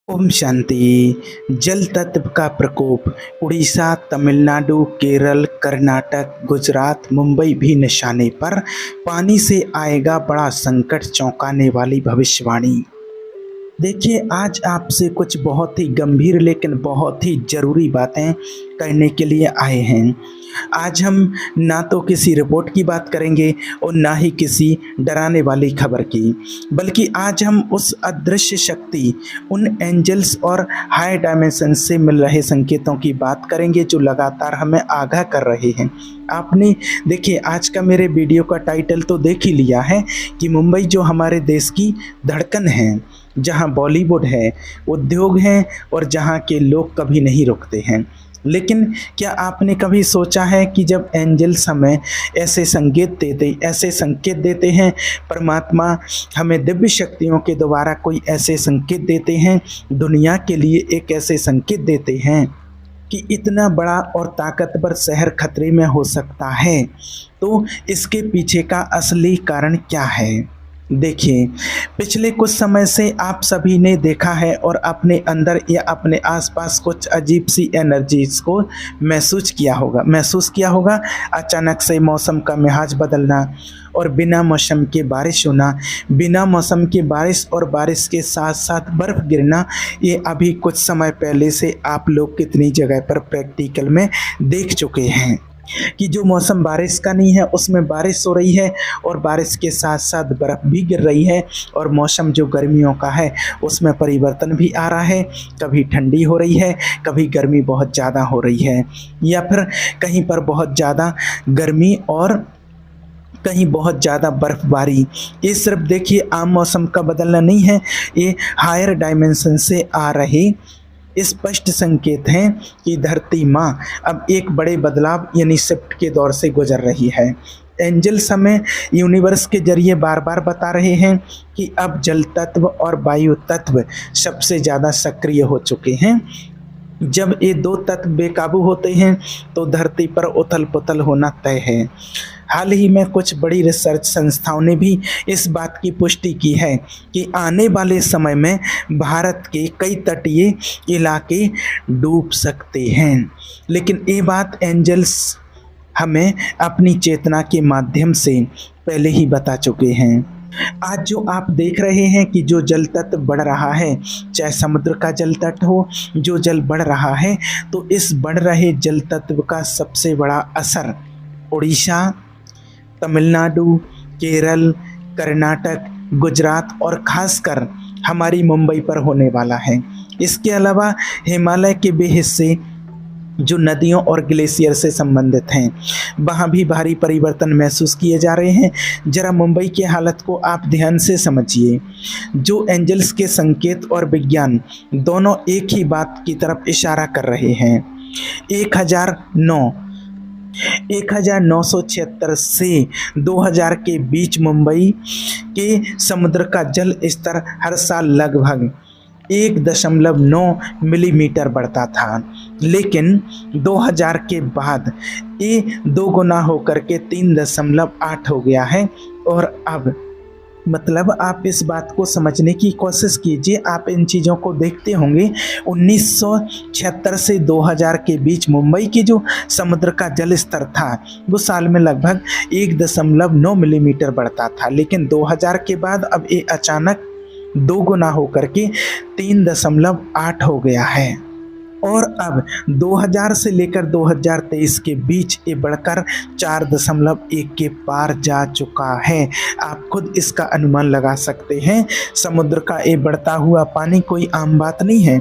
ओम शांति। जल तत्व का प्रकोप उड़ीसा, तमिलनाडु, केरल, कर्नाटक, गुजरात, मुंबई भी निशाने पर। पानी से आएगा बड़ा संकट, चौंकाने वाली भविष्यवाणी। देखिए, आज आपसे कुछ बहुत ही गंभीर लेकिन बहुत ही ज़रूरी बातें करने के लिए आए हैं। आज हम ना तो किसी रिपोर्ट की बात करेंगे और ना ही किसी डराने वाली खबर की, बल्कि आज हम उस अदृश्य शक्ति, उन एंजल्स और हाई डायमेंशन से मिल रहे संकेतों की बात करेंगे जो लगातार हमें आगाह कर रहे हैं। आपने देखिए, आज का मेरे वीडियो का टाइटल तो देख ही लिया है कि मुंबई जो हमारे देश की धड़कन है, जहां बॉलीवुड है, उद्योग हैं और जहां के लोग कभी नहीं रुकते हैं। लेकिन क्या आपने कभी सोचा है कि जब एंजल्स हमें ऐसे संकेत देते हैं, परमात्मा हमें दिव्य शक्तियों के द्वारा कोई ऐसे संकेत देते हैं, दुनिया के लिए एक ऐसे संकेत देते हैं कि इतना बड़ा और ताकतवर शहर खतरे में हो सकता है, तो इसके पीछे का असली कारण क्या है? देखिए, पिछले कुछ समय से आप सभी ने देखा है और अपने अंदर या अपने आसपास कुछ अजीब सी एनर्जीज को महसूस किया होगा। अचानक से मौसम का मिजाज बदलना और बिना मौसम के बारिश होना, बिना मौसम के बारिश और बारिश के साथ साथ बर्फ़ गिरना, ये अभी कुछ समय पहले से आप लोग कितनी जगह पर प्रैक्टिकल में देख चुके हैं कि जो मौसम बारिश का नहीं है उसमें बारिश हो रही है और बारिश के साथ साथ बर्फ़ भी गिर रही है, और मौसम जो गर्मियों का है उसमें परिवर्तन भी आ रहा है। कभी ठंडी हो रही है, कभी गर्मी बहुत ज़्यादा हो रही है, या फिर कहीं पर बहुत ज़्यादा गर्मी और कहीं बहुत ज़्यादा बर्फ़बारी। ये सिर्फ देखिए आम मौसम का बदलना नहीं है, ये हायर डायमेंशन से आ रहे स्पष्ट संकेत हैं कि धरती माँ अब एक बड़े बदलाव यानी शिफ्ट के दौर से गुजर रही है। एंजल्स हमें यूनिवर्स के जरिए बार बार बता रहे हैं कि अब जल तत्व और वायु तत्व सबसे ज़्यादा सक्रिय हो चुके हैं। जब ये दो तत्व बेकाबू होते हैं तो धरती पर उथल पुथल होना तय है। हाल ही में कुछ बड़ी रिसर्च संस्थाओं ने भी इस बात की पुष्टि की है कि आने वाले समय में भारत के कई तटीय इलाके डूब सकते हैं। लेकिन ये बात एंजल्स हमें अपनी चेतना के माध्यम से पहले ही बता चुके हैं। आज जो आप देख रहे हैं कि जो जल तत्व बढ़ रहा है, चाहे समुद्र का जल तट हो, जो जल बढ़ रहा है, तो इस बढ़ रहे जल तत्व का सबसे बड़ा असर उड़ीसा, तमिलनाडु, केरल, कर्नाटक, गुजरात और खासकर हमारी मुंबई पर होने वाला है। इसके अलावा हिमालय के वे हिस्से जो नदियों और ग्लेशियर से संबंधित हैं, वहाँ भी भारी परिवर्तन महसूस किए जा रहे हैं। जरा मुंबई की हालत को आप ध्यान से समझिए। जो एंजल्स के संकेत और विज्ञान दोनों एक ही बात की तरफ इशारा कर रहे हैं। 1976 से 2000 के बीच मुंबई के समुद्र का जल स्तर हर साल लगभग 1.9 मिलीमीटर बढ़ता था, लेकिन 2000 के बाद ये दोगुना होकर के 3.8 हो गया है। और अब मतलब आप इस बात को समझने की कोशिश कीजिए, आप इन चीज़ों को देखते होंगे। 1976 से 2000 के बीच मुंबई की जो समुद्र का जल स्तर था वो साल में लगभग 1.9 मिलीमीटर बढ़ता था, लेकिन 2000 के बाद अब ये अचानक दोगुना होकर के 3.8 हो गया है। और अब 2000 से लेकर 2023 के बीच ये बढ़कर 4.1 के पार जा चुका है। आप खुद इसका अनुमान लगा सकते हैं। समुद्र का ये बढ़ता हुआ पानी कोई आम बात नहीं है।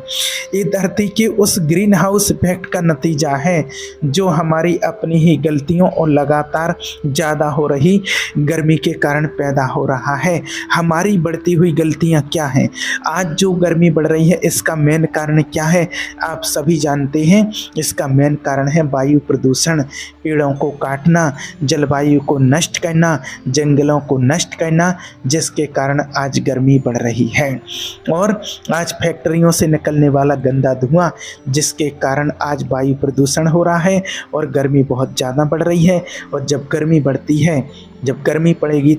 ये धरती के उस ग्रीन हाउस इफेक्ट का नतीजा है जो हमारी अपनी ही गलतियों और लगातार ज़्यादा हो रही गर्मी के कारण पैदा हो रहा है। हमारी बढ़ती हुई गलतियाँ क्या हैं? आज जो गर्मी बढ़ रही है इसका मेन कारण क्या है? आप सभी जानते हैं इसका मेन कारण है वायु प्रदूषण, पेड़ों को काटना, जलवायु को नष्ट करना, जंगलों को नष्ट करना, जिसके कारण आज गर्मी बढ़ रही है। और आज फैक्ट्रियों से निकलने वाला गंदा धुआं, जिसके कारण आज वायु प्रदूषण हो रहा है और गर्मी बहुत ज़्यादा बढ़ रही है। और जब गर्मी बढ़ती है, जब गर्मी बढ़ेगी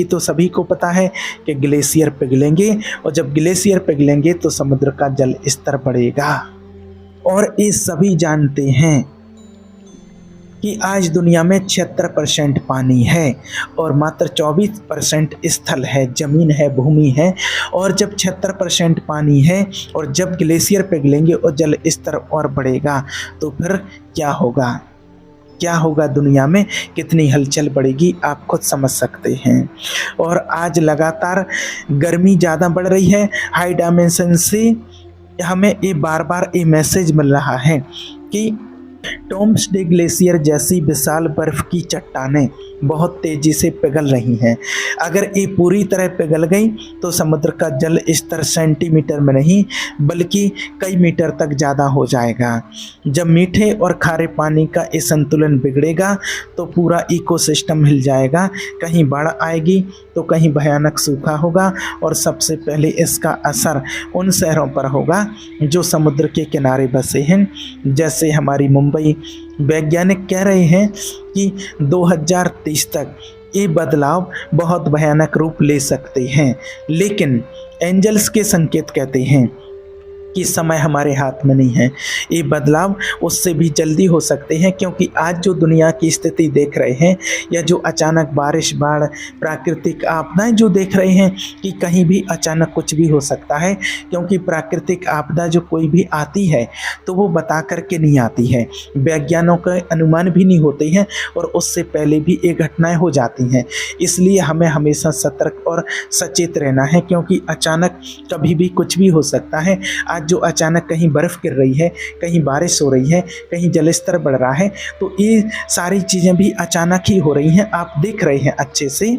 तो सभी को पता है कि ग्लेशियर पिघलेंगे, और जब ग्लेशियर पिघलेंगे तो समुद्र का जल स्तर बढ़ेगा। और ये सभी जानते हैं कि आज दुनिया में 76% पानी है और मात्र 24% स्थल है, ज़मीन है, भूमि है। और जब 76% पानी है और जब ग्लेशियर पिघलेंगे और जल स्तर और बढ़ेगा तो फिर क्या होगा, क्या होगा दुनिया में, कितनी हलचल बढ़ेगी, आप खुद समझ सकते हैं। और आज लगातार गर्मी ज़्यादा बढ़ रही है। हाई डायमेंशन से हमें ये बार बार ये मैसेज मिल रहा है कि टॉम्स डे ग्लेशियर जैसी विशाल बर्फ़ की चट्टानें बहुत तेज़ी से पिघल रही हैं। अगर ये पूरी तरह पिघल गई तो समुद्र का जल स्तर सेंटीमीटर में नहीं बल्कि कई मीटर तक ज़्यादा हो जाएगा। जब मीठे और खारे पानी का ये संतुलन बिगड़ेगा तो पूरा इकोसिस्टम हिल जाएगा, कहीं बाढ़ आएगी तो कहीं भयानक सूखा होगा। और सबसे पहले इसका असर उन शहरों पर होगा जो समुद्र के किनारे बसे हैं, जैसे हमारी मुंबई। वैज्ञानिक कह रहे हैं कि 2030 तक ये बदलाव बहुत भयानक रूप ले सकते हैं, लेकिन एंजल्स के संकेत कहते हैं कि समय हमारे हाथ में नहीं है। ये बदलाव उससे भी जल्दी हो सकते हैं, क्योंकि आज जो दुनिया की स्थिति देख रहे हैं या जो अचानक बारिश, बाढ़, प्राकृतिक आपदाएं जो देख रहे हैं कि कहीं भी अचानक कुछ भी हो सकता है। क्योंकि प्राकृतिक आपदा जो कोई भी आती है तो वो बता करके नहीं आती है, वैज्ञानिकों के अनुमान भी नहीं होते हैं और उससे पहले भी ये घटनाएं हो जाती हैं। इसलिए हमें हमेशा सतर्क और सचेत रहना है, क्योंकि अचानक कभी भी कुछ भी हो सकता है। जो अचानक कहीं बर्फ़ गिर रही है, कहीं बारिश हो रही है, कहीं जलस्तर बढ़ रहा है, तो ये सारी चीज़ें भी अचानक ही हो रही हैं, आप देख रहे हैं अच्छे से।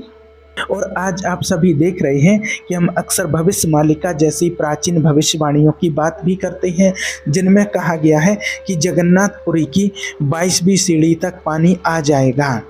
और आज आप सभी देख रहे हैं कि हम अक्सर भविष्य मालिका जैसी प्राचीन भविष्यवाणियों की बात भी करते हैं, जिनमें कहा गया है कि जगन्नाथपुरी की 22वीं सीढ़ी तक पानी आ जाएगा।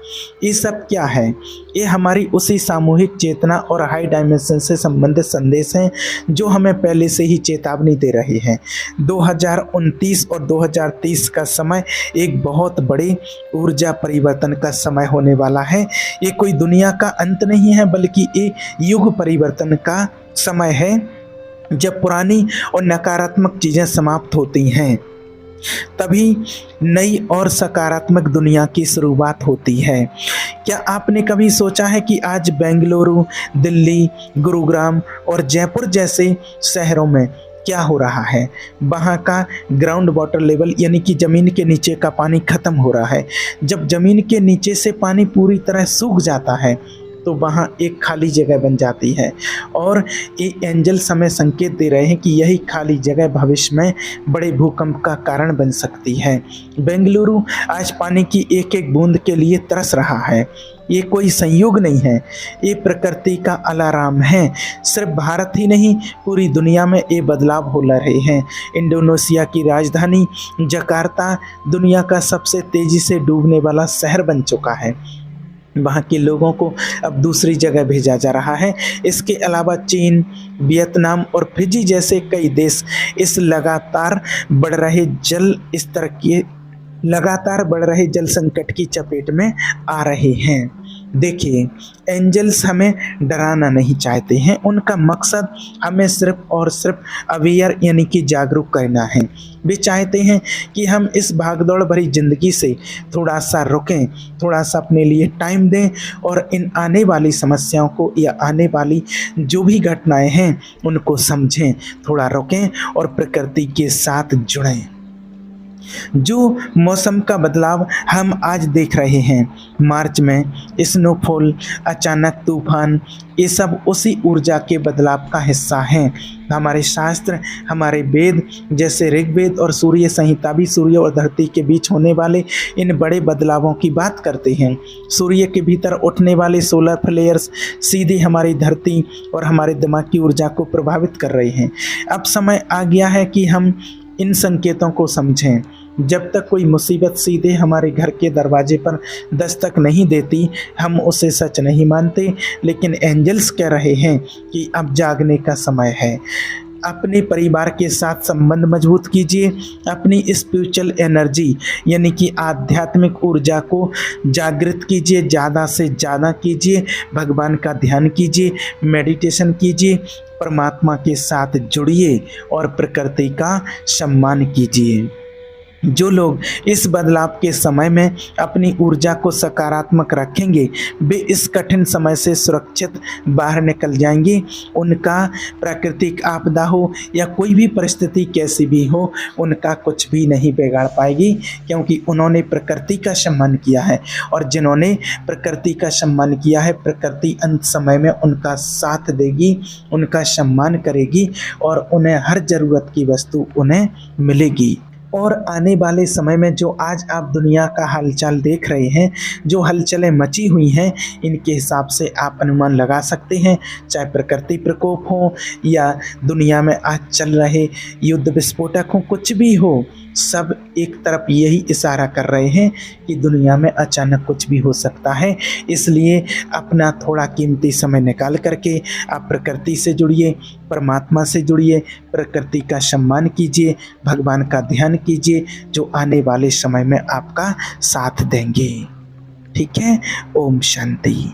ये सब क्या है? ये हमारी उसी सामूहिक चेतना और हाई डायमेंशन से संबंधित संदेश हैं जो हमें पहले से ही चेतावनी दे रहे हैं। 2029 और 2030 का समय एक बहुत बड़े ऊर्जा परिवर्तन का समय होने वाला है। ये कोई दुनिया का अंत नहीं है, बल्कि ये युग परिवर्तन का समय है, जब पुरानी और नकारात्मक चीज़ें समाप्त होती हैं तभी नई और सकारात्मक दुनिया की शुरुआत होती है। क्या आपने कभी सोचा है कि आज बेंगलुरु, दिल्ली, गुरुग्राम और जयपुर जैसे शहरों में क्या हो रहा है? वहाँ का ग्राउंड वाटर लेवल यानी कि ज़मीन के नीचे का पानी ख़त्म हो रहा है। जब ज़मीन के नीचे से पानी पूरी तरह सूख जाता है तो वहाँ एक खाली जगह बन जाती है। और ये एंजल्स हमें संकेत दे रहे हैं कि यही खाली जगह भविष्य में बड़े भूकंप का कारण बन सकती है। बेंगलुरु आज पानी की एक एक बूंद के लिए तरस रहा है। ये कोई संयोग नहीं है, ये प्रकृति का अलार्म है। सिर्फ भारत ही नहीं, पूरी दुनिया में ये बदलाव हो रहे हैं। इंडोनेशिया की राजधानी जकार्ता दुनिया का सबसे तेज़ी से डूबने वाला शहर बन चुका है। वहाँ के लोगों को अब दूसरी जगह भेजा जा रहा है। इसके अलावा चीन, वियतनाम और फिजी जैसे कई देश इस लगातार बढ़ रहे जल संकट की चपेट में आ रहे हैं। देखिए, एंजल्स हमें डराना नहीं चाहते हैं। उनका मकसद हमें सिर्फ और सिर्फ अवेयर यानी कि जागरूक करना है। वे चाहते हैं कि हम इस भागदौड़ भरी ज़िंदगी से थोड़ा सा रुकें, थोड़ा सा अपने लिए टाइम दें और इन आने वाली समस्याओं को या आने वाली जो भी घटनाएं हैं उनको समझें, थोड़ा रुकें और प्रकृति के साथ जुड़ें। जो मौसम का बदलाव हम आज देख रहे हैं, मार्च में स्नोफॉल, अचानक तूफान, ये सब उसी ऊर्जा के बदलाव का हिस्सा हैं। हमारे शास्त्र, हमारे वेद जैसे ऋग्वेद और सूर्य संहिता भी सूर्य और धरती के बीच होने वाले इन बड़े बदलावों की बात करते हैं। सूर्य के भीतर उठने वाले सोलर फ्लेयर्स सीधे हमारी धरती और हमारे दिमाग की ऊर्जा को प्रभावित कर रहे हैं। अब समय आ गया है कि हम इन संकेतों को समझें। जब तक कोई मुसीबत सीधे हमारे घर के दरवाजे पर दस्तक नहीं देती, हम उसे सच नहीं मानते। लेकिन एंजल्स कह रहे हैं कि अब जागने का समय है। अपने परिवार के साथ संबंध मजबूत कीजिए। अपनी स्पिरिचुअल एनर्जी यानी कि आध्यात्मिक ऊर्जा को जागृत कीजिए, ज़्यादा से ज़्यादा कीजिए। भगवान का ध्यान कीजिए, मेडिटेशन कीजिए, परमात्मा के साथ जुड़िए और प्रकृति का सम्मान कीजिए। जो लोग इस बदलाव के समय में अपनी ऊर्जा को सकारात्मक रखेंगे, वे इस कठिन समय से सुरक्षित बाहर निकल जाएंगे। उनका प्राकृतिक आपदा हो या कोई भी परिस्थिति कैसी भी हो, उनका कुछ भी नहीं बिगाड़ पाएगी, क्योंकि उन्होंने प्रकृति का सम्मान किया है। और जिन्होंने प्रकृति का सम्मान किया है, प्रकृति अंत समय में उनका साथ देगी, उनका सम्मान करेगी और उन्हें हर ज़रूरत की वस्तु उन्हें मिलेगी। और आने वाले समय में जो आज आप दुनिया का हालचाल देख रहे हैं, जो हलचलें मची हुई हैं, इनके हिसाब से आप अनुमान लगा सकते हैं। चाहे प्रकृति प्रकोप हो या दुनिया में आज चल रहे युद्ध विस्फोटक हो, कुछ भी हो, सब एक तरफ यही इशारा कर रहे हैं कि दुनिया में अचानक कुछ भी हो सकता है। इसलिए अपना थोड़ा कीमती समय निकाल करके आप प्रकृति से जुड़िए, परमात्मा से जुड़िए, प्रकृति का सम्मान कीजिए, भगवान का ध्यान कीजिए, जो आने वाले समय में आपका साथ देंगे। ठीक है। ओम शांति।